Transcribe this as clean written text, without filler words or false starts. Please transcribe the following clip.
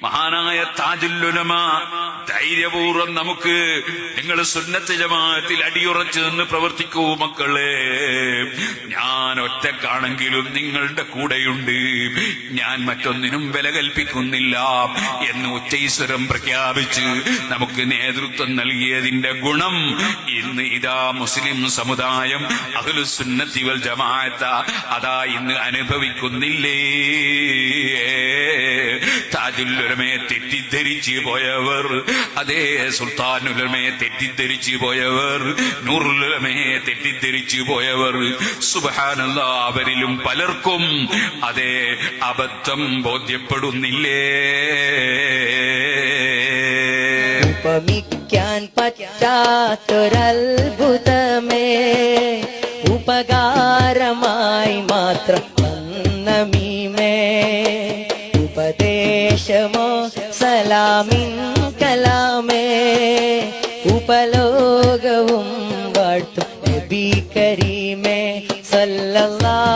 മഹാനായ താജുൽ ഉലമ ധൈര്യപൂർവ്വം നമുക്ക് നിങ്ങൾ സുന്നത്ത് ജമാഅത്തിൽ അടിയുറച്ചു നിന്ന് പ്രവർത്തിക്കൂ മക്കളെ, ഞാൻ ഒറ്റക്കാണെങ്കിലും നിങ്ങളുടെ കൂടെയുണ്ട്, ഞാൻ മറ്റൊന്നിനും വില കൽപ്പിക്കുന്നില്ല എന്ന് ഉച്ചൈസ്വരം പ്രഖ്യാപിച്ച് നമുക്ക് നേതൃത്വം നൽകിയതിന്റെ ഗുണം ഇന്ന് ഇതാ മുസ്ലിം സമുദായം അഹ്ലുസുന്നത്തി വൽ ജമാഅത്ത് അതാ ഇന്ന് അനുഭവിക്കുന്നില്ലേ? താജുൽ ഉലമയെ തെറ്റിദ്ധരിച്ചു പോയവർ, അതേ സുൽത്താനുൽ ഉലമയെ തെറ്റിദ്ധരിച്ചു പോയവർ, നൂറുൽ ഉലമയെ തെറ്റിദ്ധരിച്ചു പോയവർ, സുബ്ഹാനല്ലാഹ്, അവരിലും പലർക്കും അതേ അബദ്ധം ബോധ്യപ്പെടുന്നില്ലേ? ഉപമിക്കാൻ പറ്റാത്തൊരത്ഭുതമേ, ഉപകാരമായി മാത്രം വന്നമീമേ, ഉപദേശമോ സലാമിൻ കലാമേ, ഉപലോകവും വാഴ്ത്തും നബി കരീമേ സല്ലല്ലാഹു